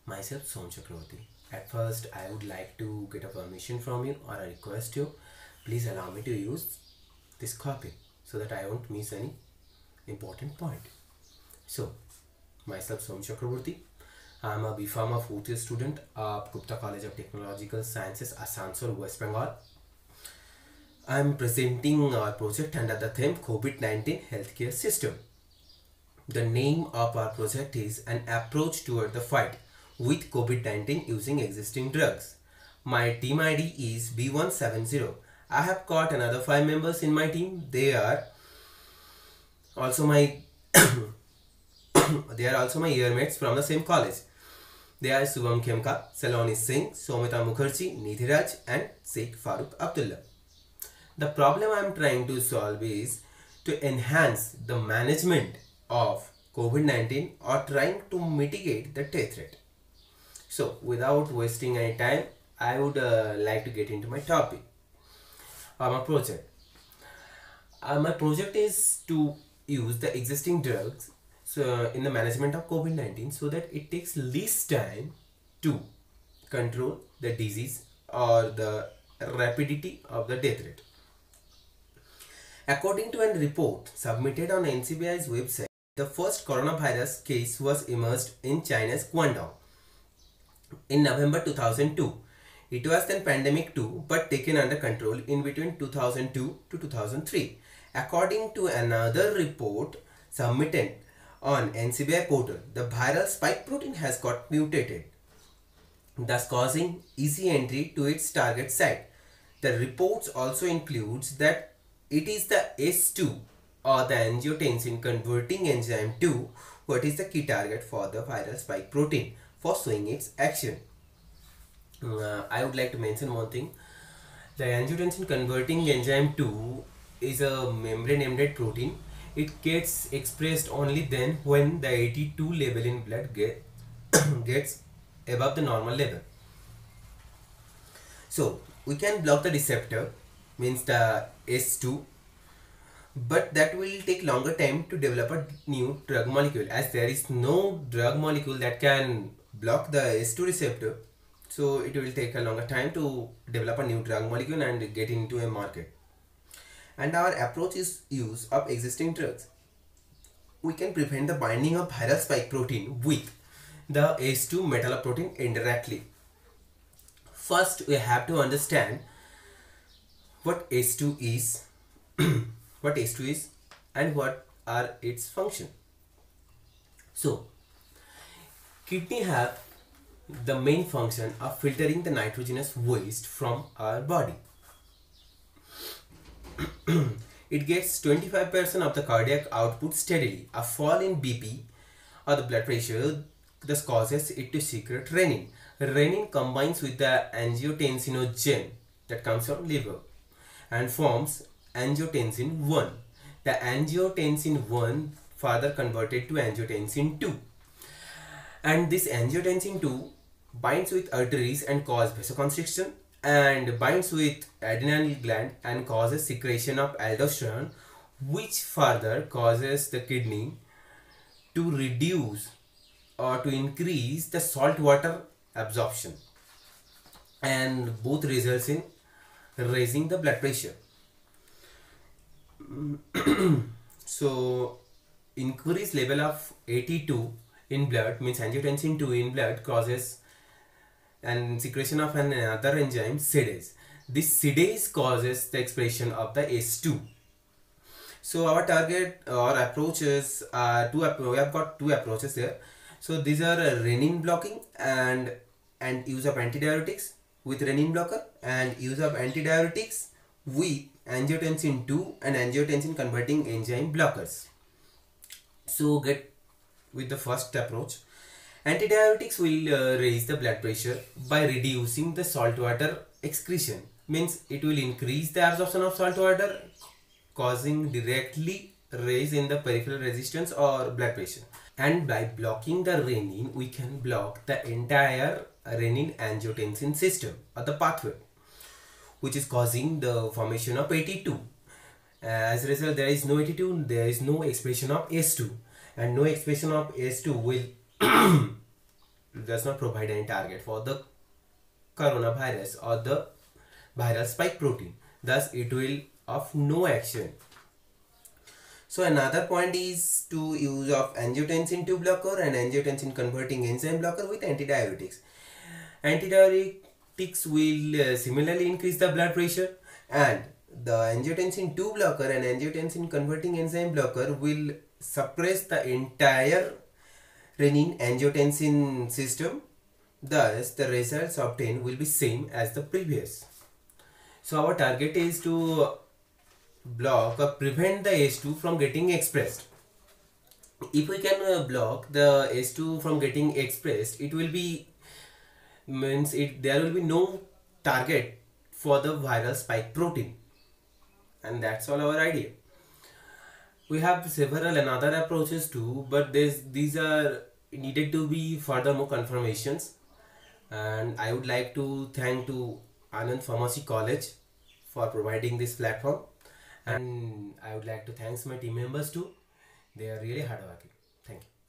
Myself, Som Chakravarti. At first, I would like to get a permission from you or a request you. Please allow me to use this copy so that I won't miss any important point. So, myself, Som Chakravarti. I am a B.Pharma fourth year student of Gupta College of Technological Sciences, Asansol, West Bengal. I am presenting our project under the theme COVID-19 Healthcare System. The name of our project is An Approach Toward the Fight with COVID-19 Using Existing Drugs. My team ID is B170. I have got another 5 members in my team. They are also my yearmates from the same college. They are Subham Khemka, Saloni Singh, Somita Mukherjee, Nithiraj and Sheikh Farooq Abdullah. The problem I am trying to solve is to enhance the management of COVID-19 or trying to mitigate the death rate. So without wasting any time, I would like to get into my topic or my project. My project is to use the existing drugs in the management of COVID-19 so that it takes least time to control the disease or the rapidity of the death rate. According to a report submitted on NCBI's website, the first coronavirus case was emerged in China's Guangdong in November 2002. It was then pandemic 2 but taken under control in between 2002 to 2003. According to another report submitted on NCBI portal, the viral spike protein has got mutated, thus causing easy entry to its target site. The reports also includes that it is the S2 or the angiotensin converting enzyme 2 what is the key target for the viral spike protein for showing its action. I would like to mention one thing. The angiotensin converting enzyme 2 is a membrane-embedded protein. It gets expressed only then when the AT2 level in blood gets above the normal level. So we can block the receptor, means the S2, but that will take longer time to develop a new drug molecule, as there is no drug molecule that can block the S2 receptor. So it will take a longer time to develop a new drug molecule and get into a market. And our approach is use of existing drugs. We can prevent the binding of viral spike protein with the S2 metalloprotein indirectly. First, we have to understand what S2 is, what S2 is and what are its function. So, kidney have the main function of filtering the nitrogenous waste from our body. It gets 25% of the cardiac output steadily. A fall in BP or the blood pressure thus causes it to secrete renin. Renin combines with the angiotensinogen that comes from liver and forms angiotensin 1. The angiotensin 1 further converted to angiotensin 2. And this angiotensin 2 binds with arteries and causes vasoconstriction and binds with adrenal gland and causes secretion of aldosterone, which further causes the kidney to reduce or to increase the salt water absorption, and both results in raising the blood pressure. So increased level of AT2 in blood, means angiotensin 2 in blood, causes and secretion of another enzyme SIDase. This SIDase causes the expression of the S2. So our target or approaches are we have got two approaches there. So these are renin blocking and use of antidiuretics with renin blocker and use of antidiuretics with angiotensin 2 and angiotensin converting enzyme blockers. So get with the first approach. Antidiuretics will raise the blood pressure by reducing the salt water excretion, means it will increase the absorption of salt water, causing directly raise in the peripheral resistance or blood pressure. And by blocking the renin, we can block the entire renin angiotensin system or the pathway, which is causing the formation of AT2. As a result, there is no AT2, there is no expression of S2, and no expression of S2 will does not provide any target for the coronavirus or the viral spike protein. Thus, it will of no action. So another point is to use of angiotensin 2 blocker and angiotensin converting enzyme blocker with antidiuretics. Antidiuretics will similarly increase the blood pressure, and the angiotensin 2 blocker and angiotensin converting enzyme blocker will suppress the entire renin angiotensin system. Thus, the results obtained will be same as the previous. So our target is to block or prevent the ACE2 from getting expressed. If we can block the ACE2 from getting expressed, it will be means there will be no target for the viral spike protein, and that's all our idea. We have several another approaches too, but these are needed to be further more confirmations, and I would like to thank to Anand Pharmacy College for providing this platform, and I would like to thank my team members too. They are really hardworking. Thank you.